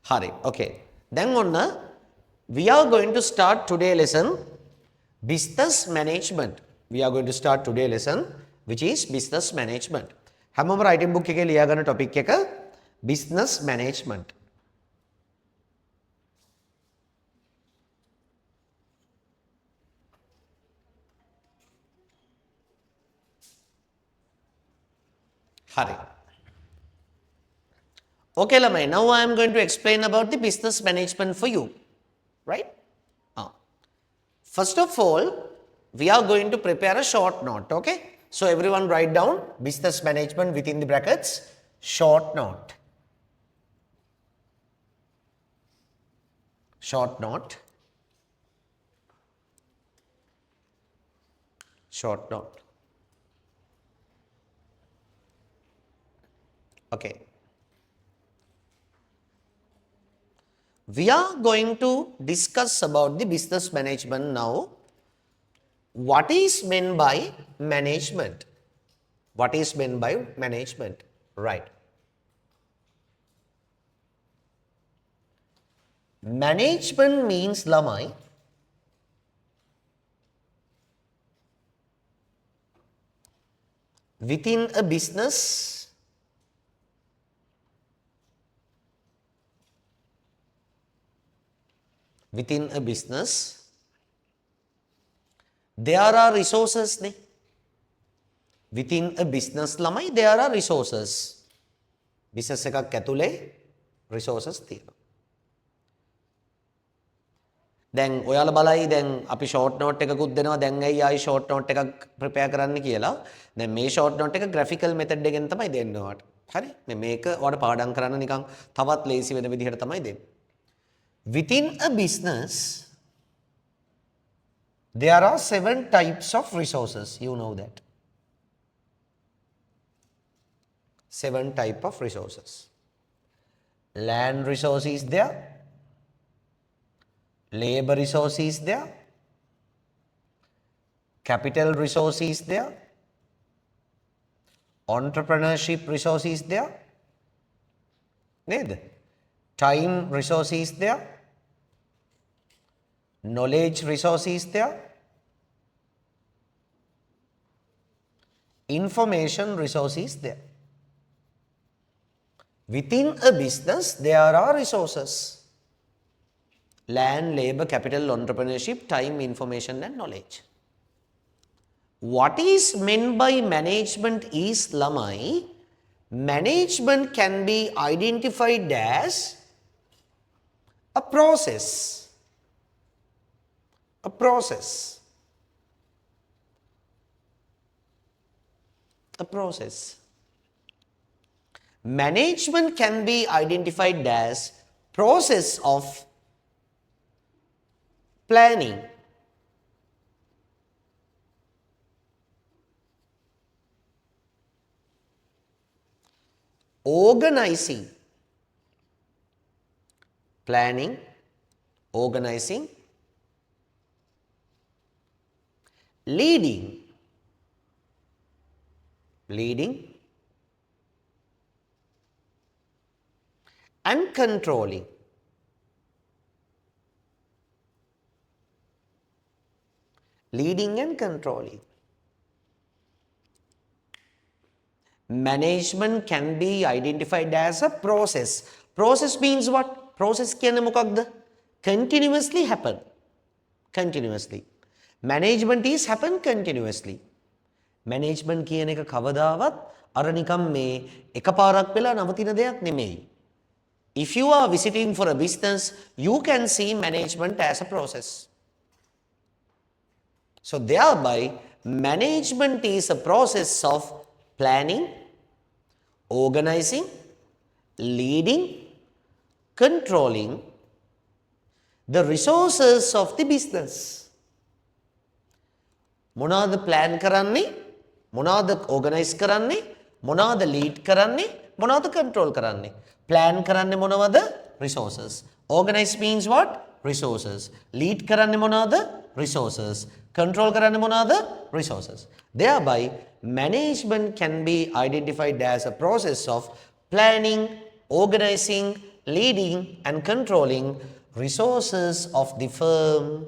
Hari. Okay. Then we are going to start today lesson business management. We are going to start today lesson which is business management. හැමෝම writing book එකේ ලියා ගන්න topic එක business management. Hari. Okay, Lamai. Now I am going to explain about the business management for you. Right? First of all, we are going to prepare a short note. Okay? So everyone write down business management within the brackets, short note. Short note. Short note. Okay. We are going to discuss about the business management now. What is meant by management? What is meant by management? Right. Management means lamai within a business there are resources ne. Within a business lamai there are resources. Business එකක් ඇතුලේ resources තියෙනවා. දැන් ඔයාලා බලයි දැන් අපි short note එකකුත් දෙනවා. දැන් ඇයි ආයි short note එකක් prepare කරන්න කියලා. දැන් මේ short note එක graphical method එකෙන් තමයි දෙන්නේ ඔයාලට. හරි? මේක ඔයාලට පාඩම් කරන්න නිකන් තවත් lazy වෙන විදිහට තමයි දෙන්නේ. Within a business, there are 7 types of resources. You know that. 7 types of resources. Land resource is there. Labor resource is there. Capital resource is there. Entrepreneurship resource is there. Time resource is there. Knowledge resource is there. Information resource is there. Within a business, there are resources. Land, labor, capital, entrepreneurship, time, information and knowledge. What is meant by management is lamai. Management can be identified as a process. A process. A process. Management can be identified as process of planning, organizing, planning, organizing, leading, and controlling. Leading and controlling. Management can be identified as a process. Process means what? Process කියන්නේ මොකක්ද? Continuously happen. Continuously. Management is happen continuously. Management කියන එක කවදාවත් අර නිකම් මේ එකපාරක් වෙලා නවතින දෙයක් නෙමෙයි. If you are visiting for a business, you can see management as a process. So thereby, management is a process of planning, organizing, leading, controlling the resources of the business. මොනවාද plan කරන්නේ? මොනවාද organize කරන්නේ? මොනවාද lead කරන්නේ? මොනවාද control කරන්නේ? Plan කරන්නේ මොනවද? Resources. Organize means what? Resources. Lead කරන්නේ මොනවද? Resources. Control කරන්නේ මොනවද? Resources. Thereby, management can be identified as a process of planning, organizing, leading and controlling resources of the firm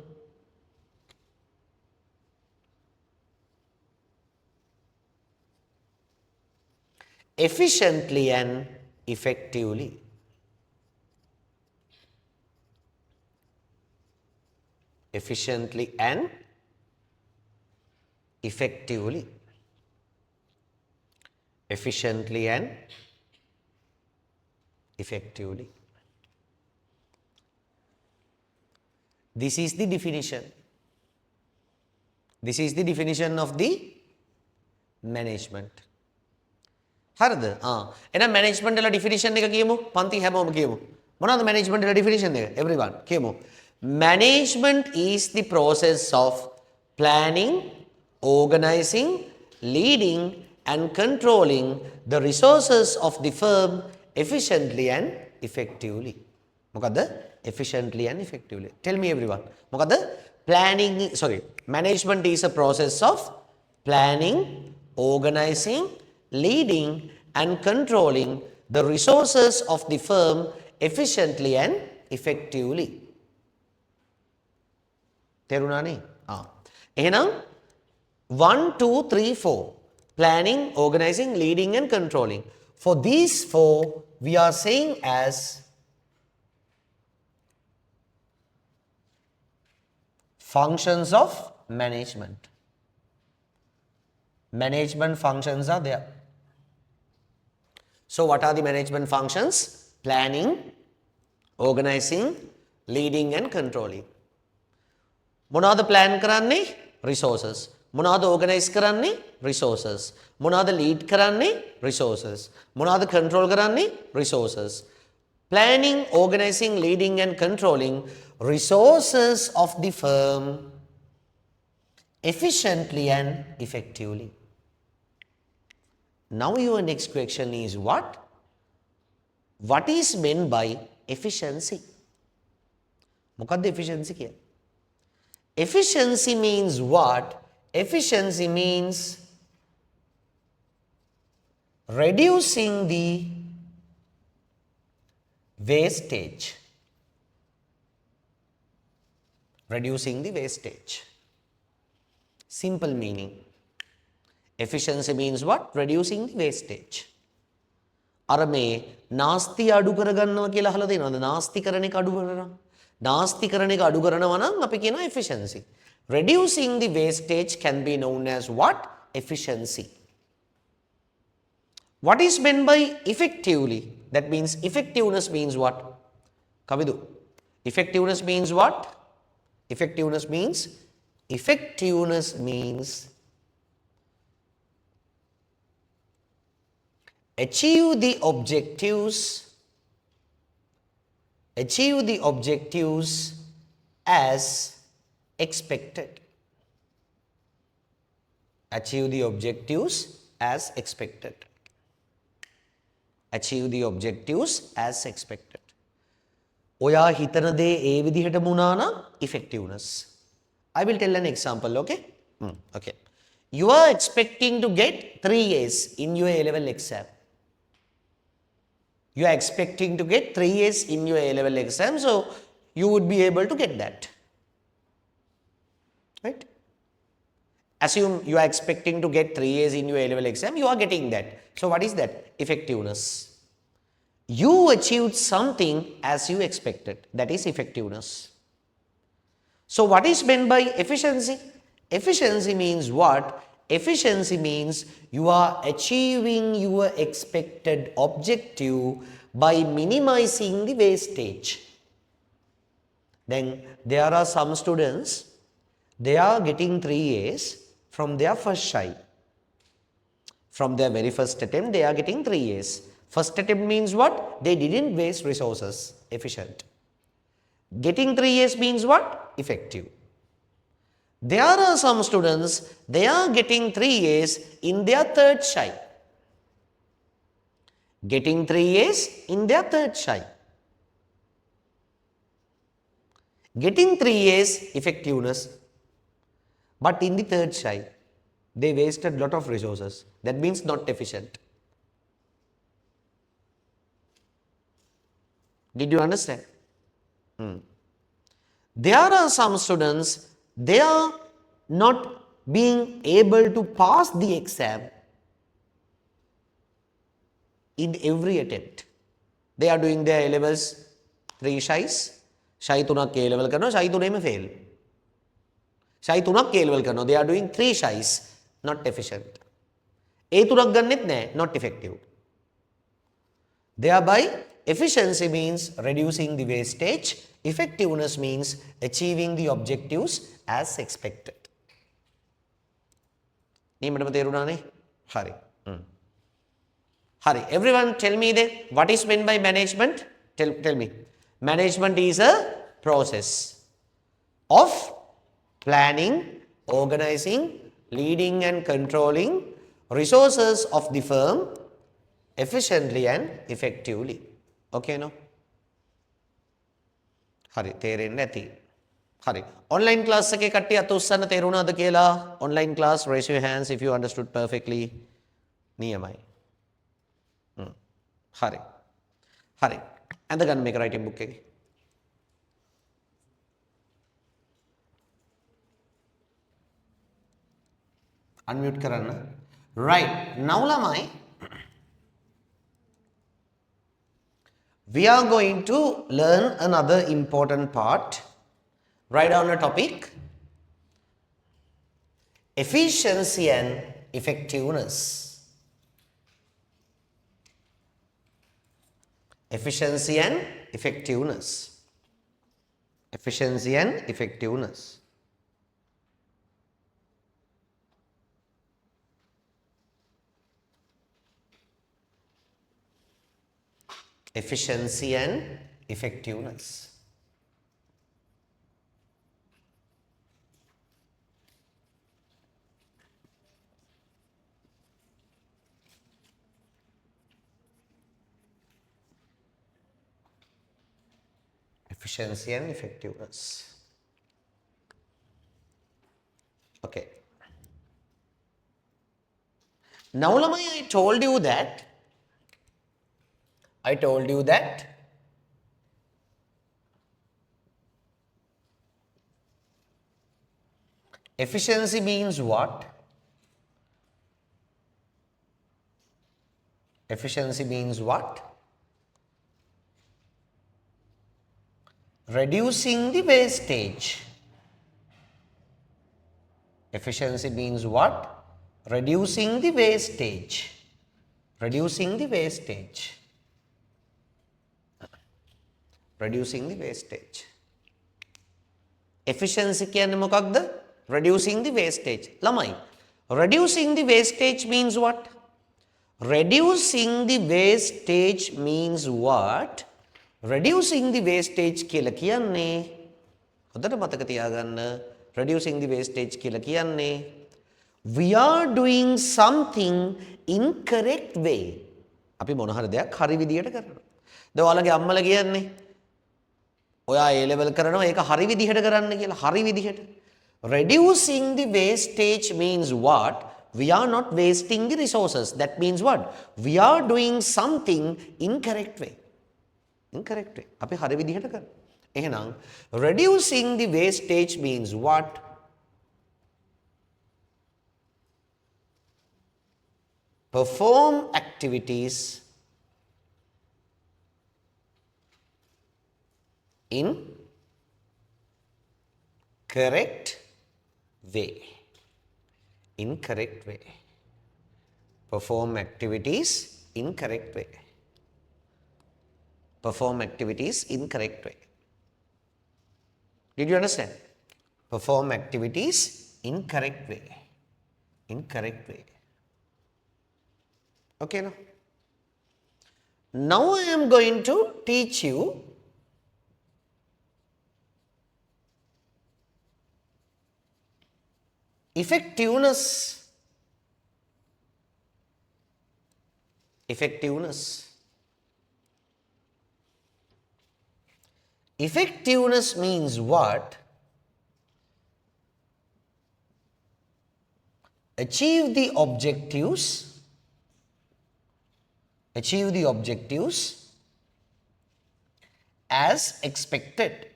efficiently and effectively. Efficiently and effectively. Efficiently and effectively. This is the definition. This is the definition of the management. හරිද? එහෙනම් management වල definition එක කියමු. පන්ති හැමෝම කියමු. මොනවද management වල definition එක? Everyone කියමු. Management is the process of planning, organizing, leading and controlling the resources of the firm efficiently and effectively. මොකද්ද? Efficiently and effectively. Tell me everyone. මොකද්ද? Management is a process of planning, organizing, leading and controlling the resources of the firm efficiently and effectively. තේරුණානේ? එහෙනම් 1 2 3 4 planning, organizing, leading and controlling. For these four we are saying as functions of management. Management functions are there. So what are the management functions? Planning, organizing, leading and controlling. මොනවද plan කරන්නේ? Resources. මොනවද organize කරන්නේ? Resources. මොනවද lead කරන්නේ? Resources. මොනවද control කරන්නේ? Resources. Planning, organizing, leading and controlling resources of the firm efficiently and effectively. Now your next question is what? What is meant by efficiency? මොකක්ද efficiency කියන්නේ? Efficiency means what? Efficiency means reducing the wastage. Reducing the wastage. Simple meaning. Efficiency means what? Reducing the wastage. අර මේ නාස්ති අඩු කරගන්නවා කියලා අහලා තියෙනවද? නාස්ති කරන එක අඩු කරනවා. නාස්ති කරන එක අඩු කරනවා නම් අපි කියනවා efficiency. Reducing the wastage can be known as what? Efficiency. What is meant by effectively? That means effectiveness means what? Kavidu. Effectiveness means what? Effectiveness means achieve the objectives as expected. Achieve the objectives as expected. Achieve the objectives as expected. ඔයා හිතන දේ ඒ විදිහටම වුණා නම් effectiveness. I will tell an example, okay? Okay. You are expecting to get 3 A's in your A-level exam. You are expecting to get 3 A's in your A-level exam, so you would be able to get that. Right? Assume you are expecting to get 3 A's in your A-level exam, you are getting that. So what is that? Effectiveness. You achieved something as you expected. That is effectiveness. So what is meant by efficiency? Efficiency means what? Efficiency means you are achieving your expected objective by minimizing the wastage. Then there are some students, they are getting 3 A's from their first try. From their very first attempt, they are getting 3 A's. First attempt means what? They didn't waste resources, efficient. Getting 3 A's means what? Effective. There are some students, they are getting 3 A's in their third try. Getting 3 A's in their third try. Getting 3 A's effectiveness, but in the third try, they wasted lot of resources. That means not efficient. Did you understand? There are some students, they are not being able to pass the exam in every attempt. They are doing their A-levels 3 shies. Shy 3ක් A-level කරනවා, shy 3ෙම fail. Shy 3ක් A-level කරනවා. They are doing 3 shies, not efficient. A 3ක් ගන්නෙත් නැහැ, not effective. Thereby, efficiency means reducing the wastage. Effectiveness means achieving the objectives as expected. නියමටම තේරුණානේ? හරි. Hurry, everyone tell me then what is meant by management? Tell me. Management is a process of planning, organizing, leading and controlling resources of the firm efficiently and effectively. Okay, no? Hurry, තේරෙන්නේ නැති. හරි. Online class එකේ කට්ටිය අත උස්සන්න තේරුණාද කියලා? Online class, raise your hands if you understood perfectly. නියමයි. හරි. හරි. ඇඳ ගන්න මේක writing book එකේ. unmute කරන්න. Right. Now ළමයි we are going to learn another important part. Write down a topic. Efficiency and effectiveness. Efficiency and effectiveness. Efficiency and effectiveness. Efficiency and effectiveness. Efficiency and effectiveness. Okay. Now, lamai, I told you that efficiency means what? Efficiency means what? Reducing the wastage. Efficiency means what? Reducing the wastage. Reducing the wastage. Reducing the wastage. Efficiency කියන්නේ මොකක්ද? Reducing the wastage. ළමයි, reducing the wastage means what? Reducing the wastage means what? Reducing the wastage කියලා කියන්නේ හොඳට මතක තියාගන්න. Reducing the wastage කියලා කියන්නේ we are doing something incorrect way. අපි මොන හරි දෙයක් හරි විදියට කරනවා. දැන් ඔයාලගේ අම්මලා කියන්නේ ඔයා A level කරනවා ඒක හරි විදිහට කරන්න කියලා. හරි විදිහට. Reducing the wastage means what? We are not wasting the resources. That means what? We are doing something incorrect way. Incorrect way. අපි හරි විදිහට කරනවා. එහෙනම් reducing the wastage means what? Perform activities in correct way. In correct way. Perform activities in correct way. Perform activities in correct way. Did you understand? Perform activities in correct way. In correct way. Okay, now? Now I am going to teach you effectiveness. Effectiveness. Effectiveness means what? Achieve the objectives. Achieve the objectives as expected.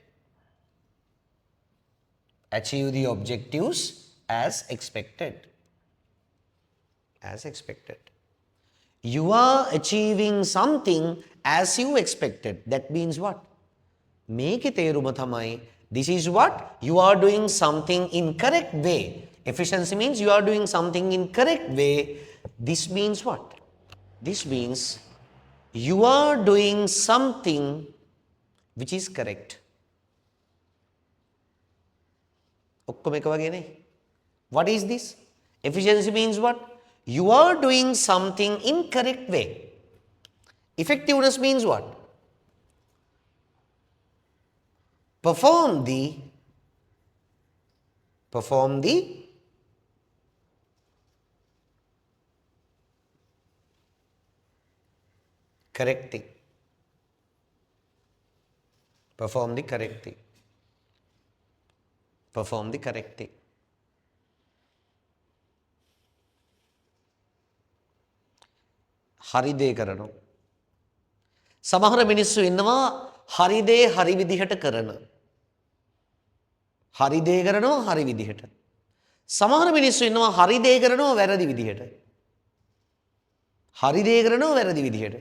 Achieve the objectives as expected. As expected. You are achieving something as you expected. That means what? Make it teruma thamai. This is what? You are doing something in correct way. Efficiency means you are doing something in correct way. This means what? This means you are doing something which is correct. ඔක්කොම එක වගේ නේ. What is this? Efficiency means what? You are doing something in correct way. Effectiveness means what? Perform the correct thing. Perform the correct thing. Perform the correct thing. හරි දේ කරනවා. සමහර මිනිස්සු ඉන්නවා හරි දේ හරි විදිහට කරන. හරි දේ කරනවා හරි විදිහට. සමහර මිනිස්සු ඉන්නවා හරි දේ කරනවා වැරදි විදිහට. හරි දේ කරනවා වැරදි විදිහට.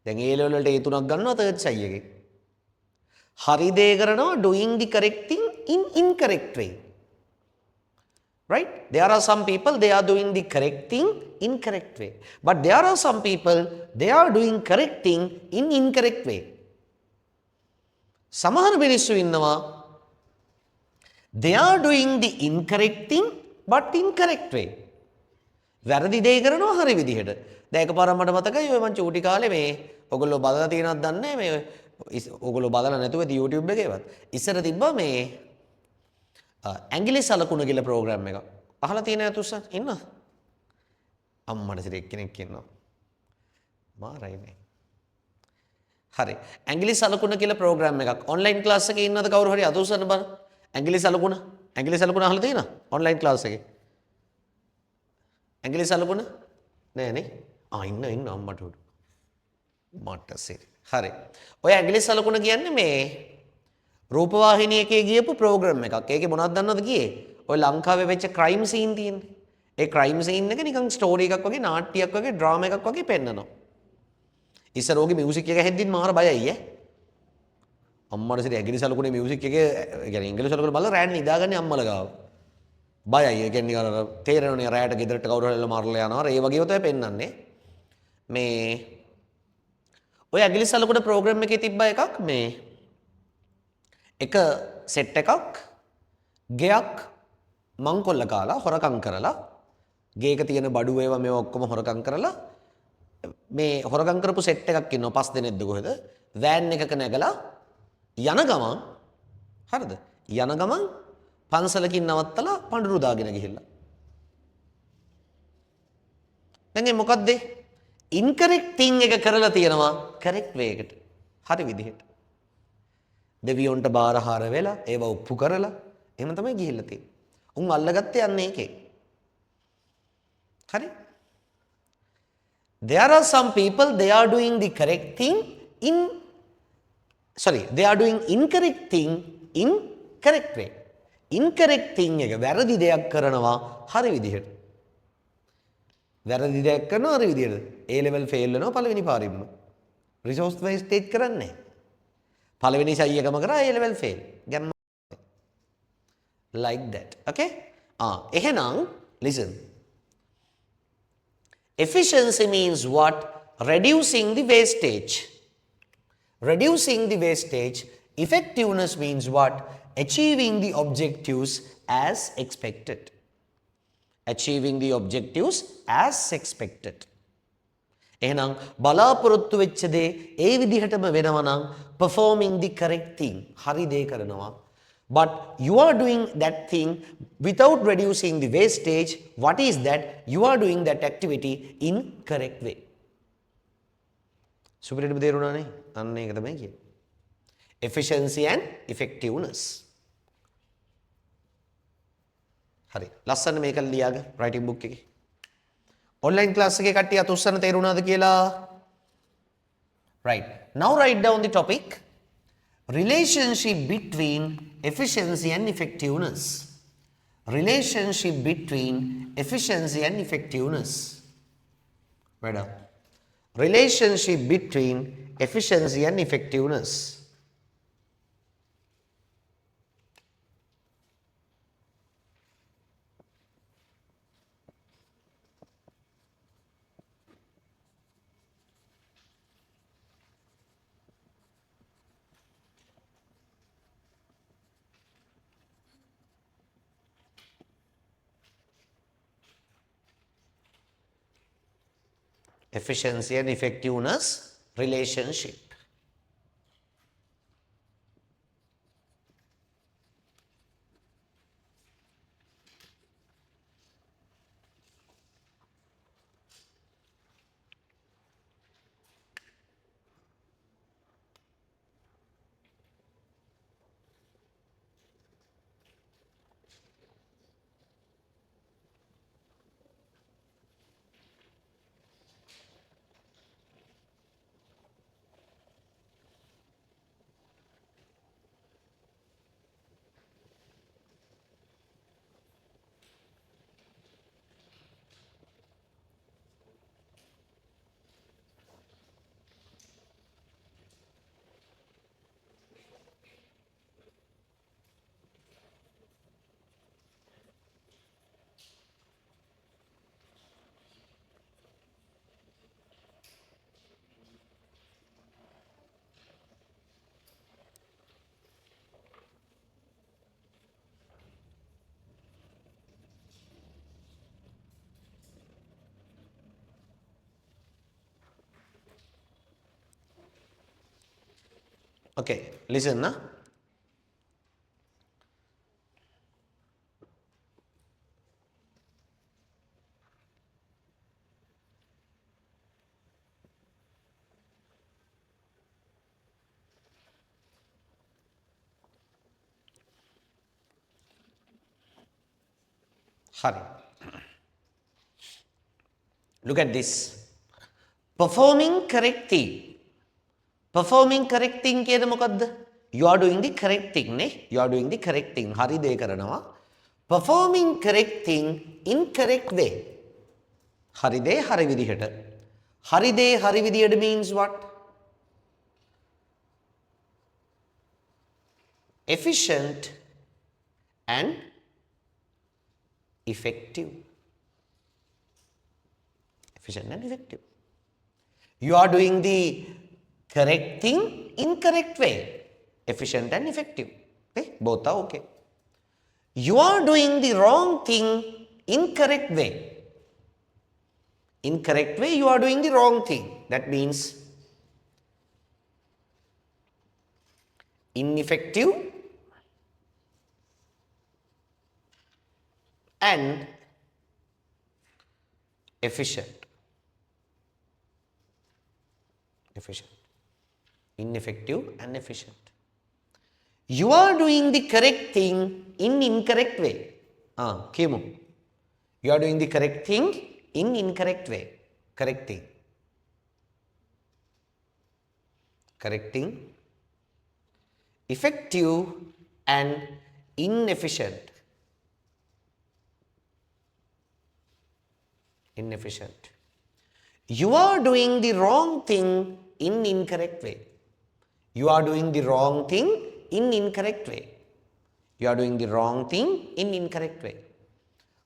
දැන් ඒ ලෙවල් වලට ඒ තුනක් ගන්නවා තර්ඩ් සයි එකේ. හරි දේ කරනවා doing the correct thing in incorrect way. Right? There are some people, they are doing the correct thing in correct way. But there are some people, they are doing correct thing in incorrect way. සමහර මිනිස්සු ඉන්නවා they are doing the incorrect thing but incorrect way. වැරදි දේ කරනවා හරි විදිහට. දැන් එකපාරක් මට මතකයි ඔය මං චූටි කාලේ මේ ඔයගොල්ලෝ බලලා තියෙනවද දන්නේ නැහැ මේ ඔයගොල්ලෝ බලලා නැතුව ඇති YouTube එකේවත්. ඉස්සර තිබ්බා මේ ඇඟිලි සලකුණ කියලා ප්‍රෝග්‍රෑම් එකක්. අහලා තියෙන අය තුස්සන් ඉන්නවද? අම්මට සිර එක්කෙනෙක් ඉන්නවා. මාරයි මේ. හරි. ඇඟිලි සලකුණ කියලා ප්‍රෝග්‍රෑම් එකක්. ඔන්ලයින් ක්ලාස් එකේ ඉන්නවද කවුරු හරි අතුස්සන්න බලන්න. ඇඟිලි සලකුණ අහලා තියෙනවද? ඔන්ලයින් ක්ලාස් එකේ. ඇඟිලි සලකුණ නෑ නේ. ඉන්න අම්මට උඩ. මට සිරි. හරි. ඔය ඇඟිලි සලකුණ කියන්නේ මේ රූපවාහිනිය එකේ ගියපු ප්‍රෝග්‍රෑම් එකක්. ඒකේ මොනවද දන්නවද ගියේ? ඔය ලංකාවේ වෙච්ච ක්‍රයිම් සීන් තියෙන්නේ. ඒ ක්‍රයිම් සීන් එක නිකන් ස්ටෝරි එකක් වගේ නාට්‍යයක් වගේ ඩ්‍රාමා එකක් වගේ පෙන්නනවා. ඉස්සර ඕකේ මියුසික් එක ඇහෙද්දිත් මාර බයයි ඈ. අම්මට සිරි ඇඟිලි සලකුණේ මියුසික් එකේ يعني ඉංග්‍රීසි සලකුණ බලලා රෑට නිදාගන්නේ අම්මලා ගාව. බයයි. ඒ කියන්නේ අර තේරෙනවනේ රෑට ගෙදරට කවුරු හරි මරලා යනවා. ඒ වගේව තමයි පෙන්නන්නේ. මේ ඔය ඇඟිලි සලකුණ ප්‍රෝග්‍රෑම් එකේ තිබ්බ එකක් මේ එක සෙට් එකක් ගෙයක් මංකොල්ල කාලා හොරකම් කරලා ගේක තියෙන බඩු ඒවා මේවා ඔක්කොම හොරකම් කරලා මේ හොරකම් කරපු සෙට් එකක් ඉන්නවා 5 දෙනෙක්ද කොහෙද වෑන් එකක නැගලා යන ගමන් හරිද යන ගමන් පන්සලකින් නවත්තලා පඳුරු දාගෙන ගිහිල්ලා දැන් මේ මොකද්ද ඉන්කරෙක්ට් තින් එක කරලා තියෙනවා කරෙක්ට් වේ එකට හරි විදිහට දෙවියොන්ට බාරහාර වෙලා ඒව ඔප්පු කරලා එහෙම තමයි ගිහිල්ලා තියෙන්නේ. උන් අල්ලගත්තේ යන්නේ ඒකේ. හරි? There are some people they are doing the correct thing they are doing incorrect thing in correct way. Incorrect thing එක වැරදි දෙයක් කරනවා හරි විදිහට. වැරදි දෙයක් කරනවා හරි විදිහට. A level fail වෙනවා පළවෙනි පාරෙම. resource wastage කරන්නේ නැහැ. පළවෙනි සයි එකම කරා A level fail. ගැම්ම like that. Okay? එහෙනම් listen. Efficiency means what? Reducing the wastage. Reducing the wastage. Effectiveness means what? Achieving the objectives as expected. Achieving the objectives as expected. එහෙනම් බලාපොරොත්තු වෙච්ච දේ ඒ විදිහටම වෙනවා නම් performing the correct thing හරි දේ කරනවා but you are doing that thing without reducing the wastage what is that you are doing that activity in correct way සුපිරිටම තේරුණානේ අන්න ඒක තමයි කියන්නේ efficiency and effectiveness හරි ලස්සන මේක ලියාග writing book එකේ online class එකේ කට්ටිය අත උස්සන තේරුණාද කියලා right now write down the topic Relationship between efficiency and effectiveness. Relationship between efficiency and effectiveness. Madam. Relationship between efficiency and effectiveness. Efficiency and effectiveness relationship. Okay, listen na. Hurry. Look at this. Performing correct thing. Performing correct thing කියද මොකද්ද? You are doing the correct thing නේ. You are doing the correct thing. හරි දේ කරනවා. Performing correct thing in correct way. හරි දේ හරි විදිහට. හරි දේ හරි විදිහට means what? Efficient and effective. Efficient and effective. You are doing the correct thing in correct way. Efficient and effective. Okay? Both are okay. You are doing the wrong thing in correct way. In correct way, you are doing the wrong thing. That means ineffective and efficient. Efficient. Ineffective and efficient. You are doing the correct thing in incorrect way. Kimu. You are doing the correct thing in incorrect way. Correct thing. Correcting. Effective and inefficient. Inefficient. You are doing the wrong thing in incorrect way. You are doing the wrong thing in incorrect way. You are doing the wrong thing in incorrect way.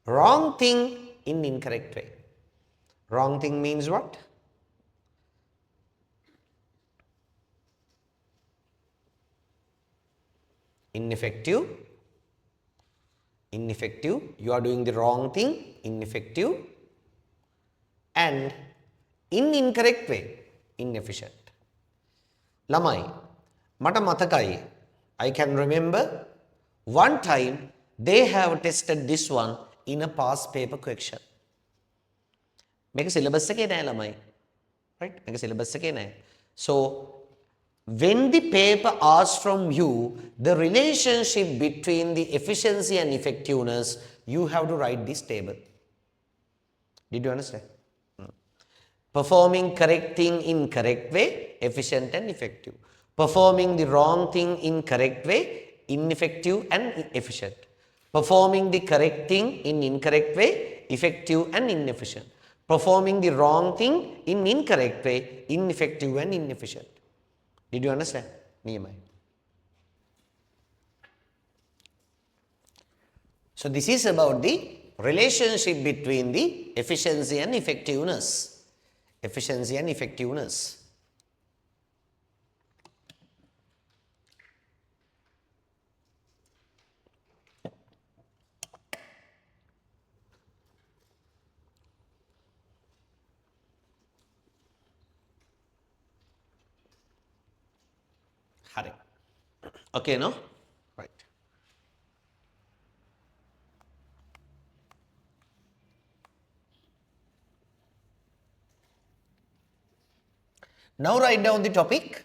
Wrong thing in incorrect way. Wrong thing means what? Ineffective. Ineffective. You are doing the wrong thing. Ineffective. And in incorrect way. Inefficient. Lamai. Mata matakai. I can remember one time they have tested this one in a past paper question. Make syllabus එකේ නෑ ළමයි. Right? Make syllabus එකේ නෑ. So when the paper asks from you the relationship between the efficiency and effectiveness, you have to write this table. Did you understand? Performing correct thing in correct way, efficient and effective. Performing the wrong thing in correct way, ineffective and efficient. Performing the correct thing in incorrect way, effective and inefficient. Performing the wrong thing in incorrect way, ineffective and inefficient. Did you understand? Niyamai. So this is about the relationship between the efficiency and effectiveness. Efficiency and effectiveness. Hari. Okay, no? Right. Now write down the topic.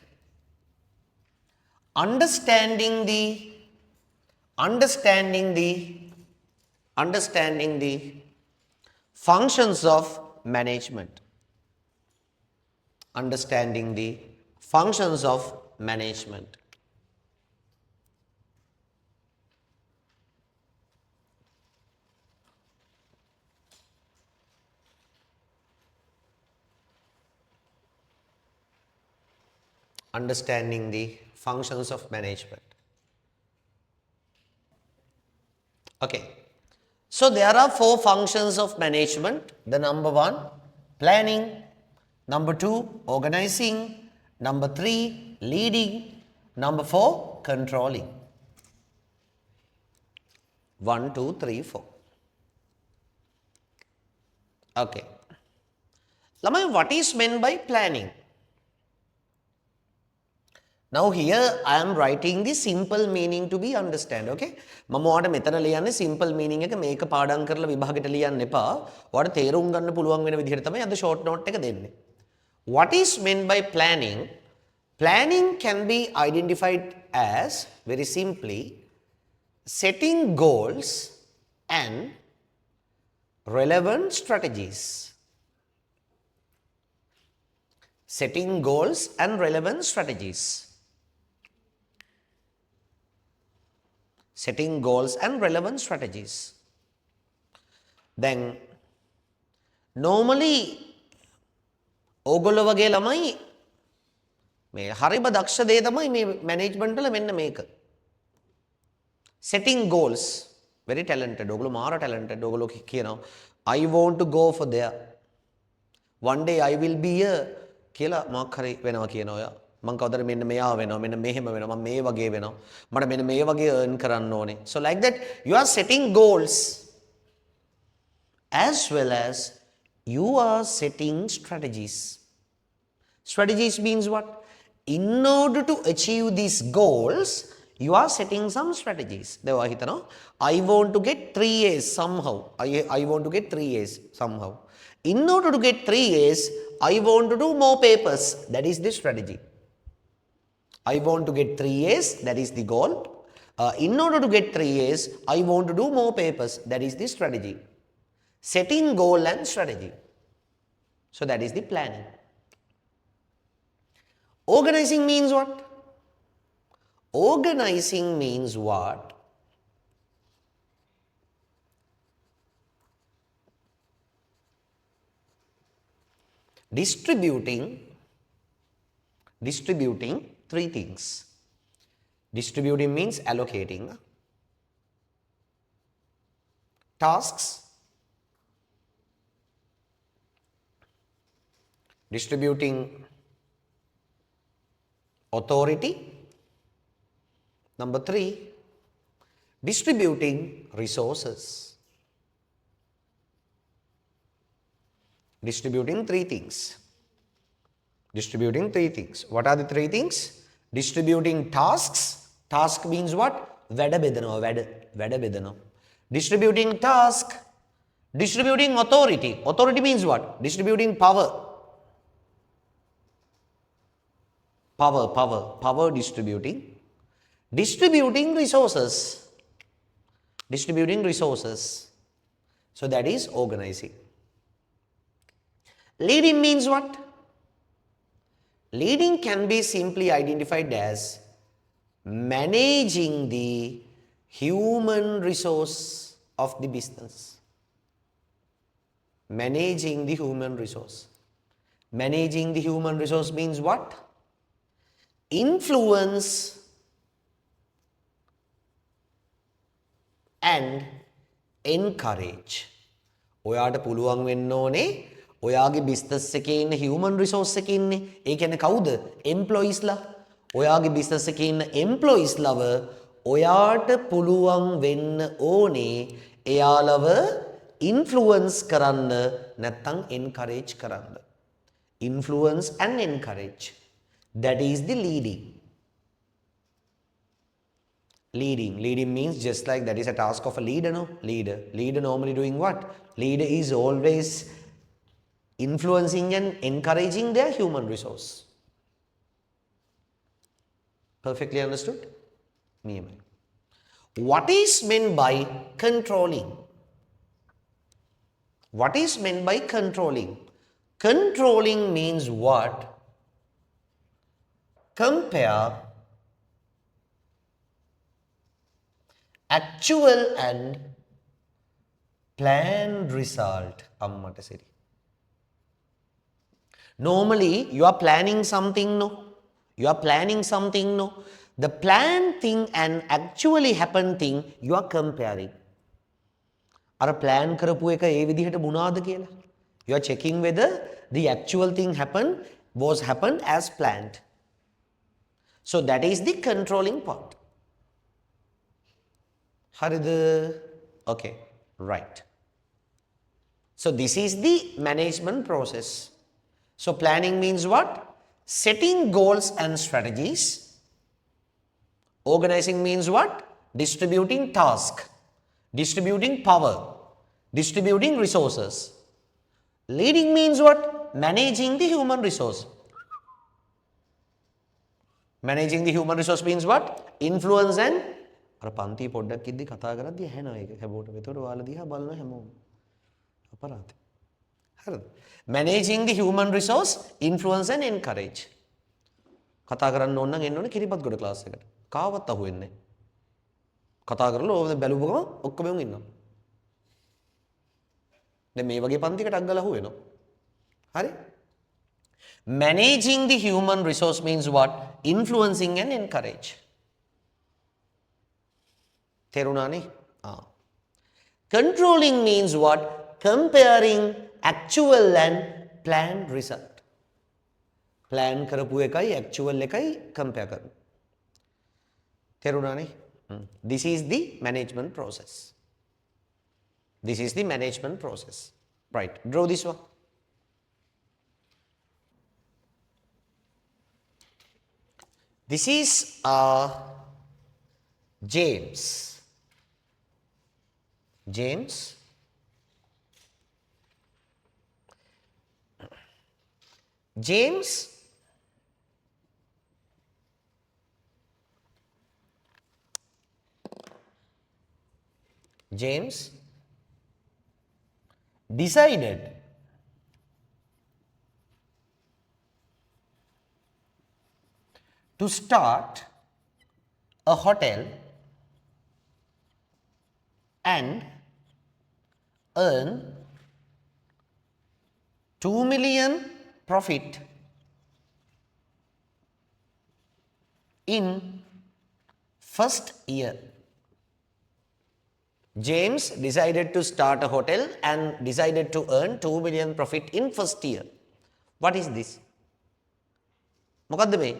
Understanding the functions of management. Understanding the functions of management. Understanding the functions of management. Okay. So there are 4 functions of management. The number 1, planning. Number 2, organizing. Number 3, leading. Number 4, controlling. 1, 2, 3, 4. Okay. Lamai, what is meant by planning? Now here I am writing the simple meaning to be understand. Okay. මම ඔයාලට මෙතන ලියන්නේ simple meaning එක මේක පාඩම් කරලා විභාගෙට ලියන්න එපා. ඔයාලට තේරුම් ගන්න පුළුවන් වෙන විදිහට තමයි අද short note එක දෙන්නේ. What is meant by planning? Planning can be identified as very simply setting goals and relevant strategies. Setting goals and relevant strategies. Setting goals and relevant strategies. Then normally ඕගොල්ලෝ වගේ ළමයි මේ හරිම දක්ෂ දේ තමයි මේ මැනේජ්මන්ට් වල මෙන්න මේක. Setting goals, very talented. ඕගොල්ලෝ මාර talented. ඕගොල්ලෝ කියනවා I want to go for there. One day I will be a කියලා මොකක් හරි වෙනවා කියනවා ඔයා. මං කවදාද මෙන්න මෙයා වෙනවා මෙන්න මෙහෙම වෙනවා මම මේ වගේ වෙනවා මට මෙන්න මේ වගේ earn කරන්න ඕනේ. So like that you are setting goals as well as you are setting strategies. Strategies means what? In order to achieve these goals, you are setting some strategies. දෙවා හිතනවා I want to get 3 A's somehow. I want to get 3 A's somehow. In order to get 3 A's, I want to do more papers. That is the strategy. I want to get 3 A's. That is the goal. In order to get 3 A's, I want to do more papers. That is the strategy. Setting goal and strategy. So that is the planning. Organizing means what? Organizing means what? Distributing 3 things. Distributing means allocating tasks. Distributing authority. Number 3, distributing resources. Distributing 3 things. Distributing 3 things. What are the 3 things? Distributing tasks. Task means what? වැඩ බෙදනවා වැඩ බෙදනවා. Distributing task. Distributing authority. Authority means what? Distributing power. Power distributing. Distributing resources. Distributing resources. So that is organizing. Leading means what? Leading can be simply identified as managing the human resource of the business. Managing the human resource. Managing the human resource means what? Influence and encourage. ඔයාට පුළුවන් වෙන්න ඕනේ ඔයාගේ business එකේ ඉන්න human resource එකේ ඉන්නේ. ඒ කියන්නේ කවුද? employees ලා. ඔයාගේ බිස්නස් එකේ ඉන්න employees ලව ඔයාට පුළුවන් වෙන්න ඕනේ එයාලව influence කරන්න නැත්නම් encourage කරන්න. Influence and encourage. That is the leading. Leading means just like that is a task of a leader, no? Leader normally doing what? Leader is always influencing and encouraging their human resource. Perfectly understood? What is meant by controlling? What is meant by controlling? Controlling means what? Compare actual and planned result. Normally, you are planning something, no? You are planning something, no? The planned thing and actually happened thing, you are comparing. අර plan කරපු එක ඒ විදිහට වුණාද කියලා. You are checking whether the actual thing happened as planned. So that is the controlling part. Harida? Okay, right. So this is the management process. So planning means what? Setting goals and strategies. Organizing means what? Distributing task, distributing power, distributing resources. Leading means what? Managing the human resource. Managing the human resource means what? Influence and අර පන්ති පොඩ්ඩක් ඉද්දි කතා කරද්දී ඇහෙනවා ඒක හැබෝට. ඒතකොට ඔයාලා දිහා බලන හැමෝම අපරාධේ. හරිද? Managing the human resource, influence and encourage. කතා කරන්න ඕන නම් එන්න ඕනේ කිරිපත්ගොඩ ක්ලාස් එකට. කාවත් අහුවෙන්නේ නැහැ. කතා කරලා ඕක බැලුවම ඔක්කොම ඉන්නවා. දැන් මේ වගේ පන්තිකට අග්ගල අහුවෙනවා. හරි? Managing the human resource means what? Influencing and encourage. තේරුණානේ? Controlling means what? Comparing actual and planned result. Plan කරපු එකයි actual එකයි compare කරනවා. තේරුණානේ? This is the management process. This is the management process. Right. Draw this one. This is James. James. James decided to start a hotel and earn 2 million profit in first year. James decided to start a hotel and decided to earn 2 million profit in first year. What is this? මොකද්ද මේ?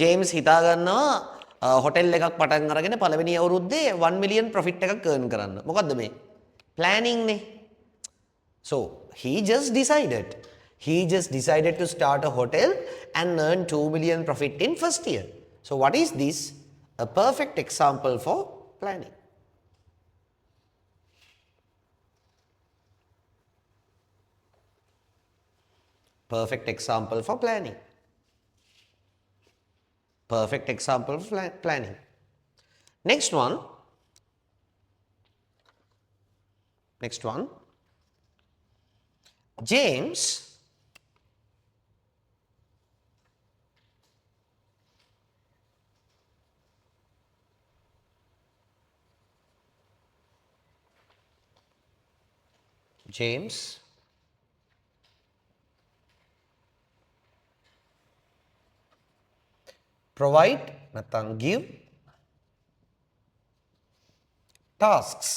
James හිතා ගන්නවා hotel එකක් පටන් අරගෙන පළවෙනි අවුරුද්දේ 1 million profit එකක් earn කරන්න. මොකද්ද මේ? Planning නේ. So he just decided to start a hotel and earn 2 million profit in first year. So what is this? A perfect example for planning. Perfect example for planning. Perfect example of planning. Next one. James James provide නැත්නම් give tasks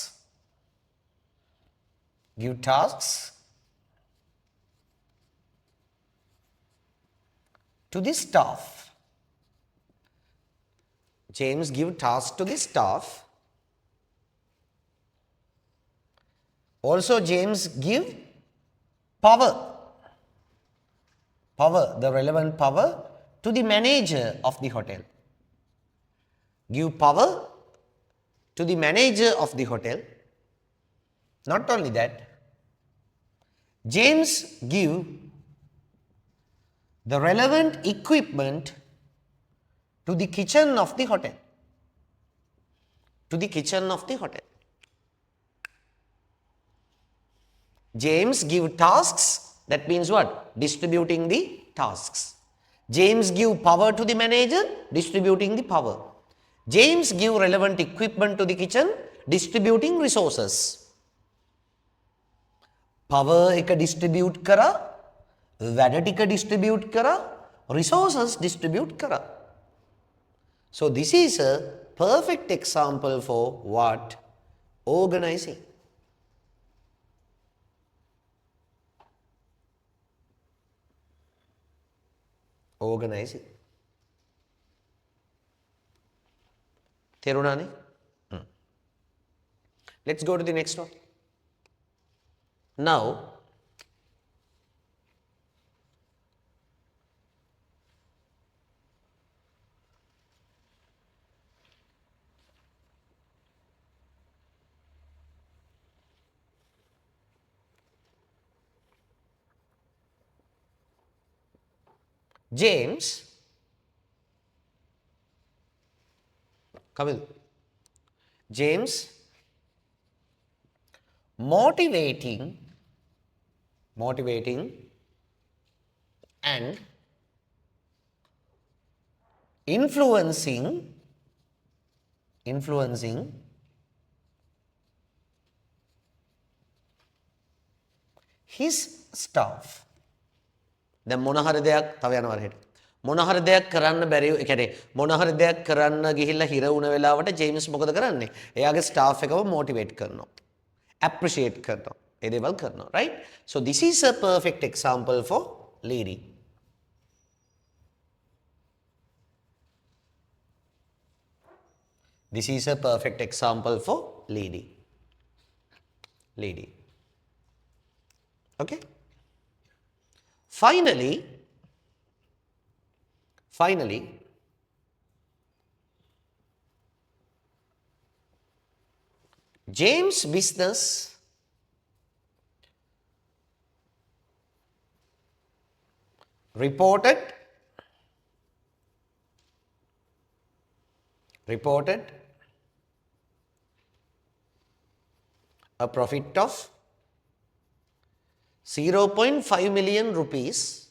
to the staff. James give tasks to the staff. Also James give power, the relevant power to the manager of the hotel. Give power to the manager of the hotel. Not only that, James give the relevant equipment to the kitchen of the hotel. James give tasks, that means what? Distributing the tasks. James give power to the manager, distributing the power. James give relevant equipment to the kitchen, distributing resources. Power එක distribute කරා, වැඩ ටික distribute කරා, resources distribute කරා. So this is a perfect example for what? Organizing. තේරුණානේ? Let's go to the next one. Now, James, Kamil, James motivating and influencing his staff. දැන් මොන හරි දෙයක් තව යනවා රහෙට. මොන හරි දෙයක් කරන්න බැරි ඒ කියන්නේ මොන හරි දෙයක් කරන්න ගිහිල්ලා හිර වුණ වෙලාවට ජේම්ස් මොකද කරන්නේ? එයාගේ ස්ටාෆ් එකව මොටිවේට් කරනවා. appreciate කරනවා. ඒ දේවල් කරනවා, right? So this is a perfect example for leading. This is a perfect example for leading. Okay? Finally, James' business reported a profit of 0.5 million rupees.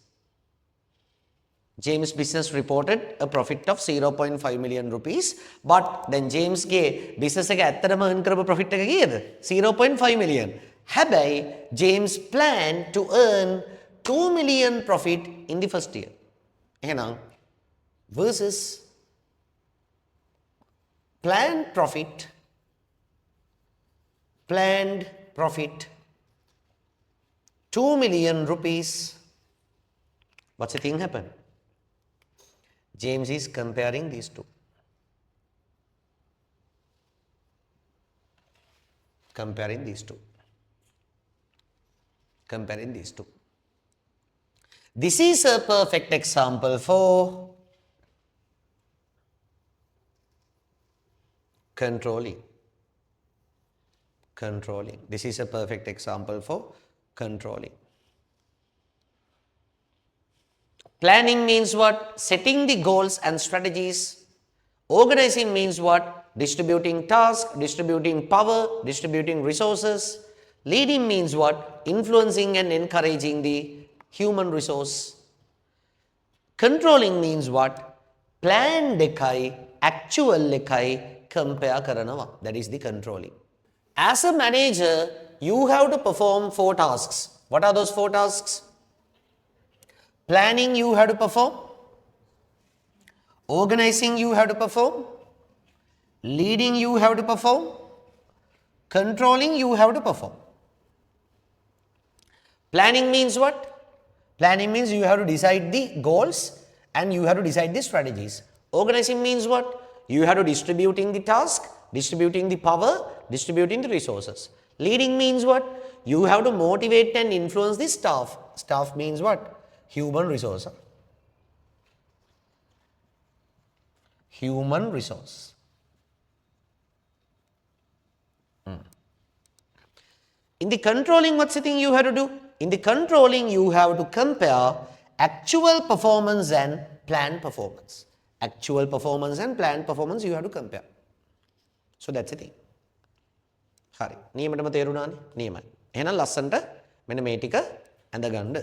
James' business reported a profit of 0.5 million rupees, but then James ge business එක ඇත්තටම earn කරපු profit එක කීයද? 0.5 million. හැබැයි James planned to earn 2 million profit in the first year. එහෙනම් versus planned profit 2 million rupees. What's the thing happen? James is comparing these two. Comparing these two. This is a perfect example for controlling. This is a perfect example for controlling. Planning means what? Setting the goals and strategies. Organizing means what? Distributing tasks, distributing power, distributing resources. Leading means what? Influencing and encouraging the human resource. Controlling means what? Plan dekai, actual dekai compare කරනවා. That is the controlling. As a manager, you have to perform 4 tasks. What are those 4 tasks? Planning you have to perform. Organizing you have to perform. Leading you have to perform. Controlling you have to perform. Planning means what? Planning means you have to decide the goals and you have to decide the strategies. Organizing means what? You have to distributing the task, distributing the power, distributing the resources. Leading means what? You have to motivate and influence the staff. Staff means what? Human resource. Human resource. In the controlling, what's the thing you have to do? In the controlling, you have to compare actual performance and planned performance. Actual performance and planned performance you have to compare. So that's the thing. හරි. නියමටම තේරුණානේ? නියමයි. එහෙනම් ලස්සන්ට මෙන්න මේ ටික ඇඳ ගන්න.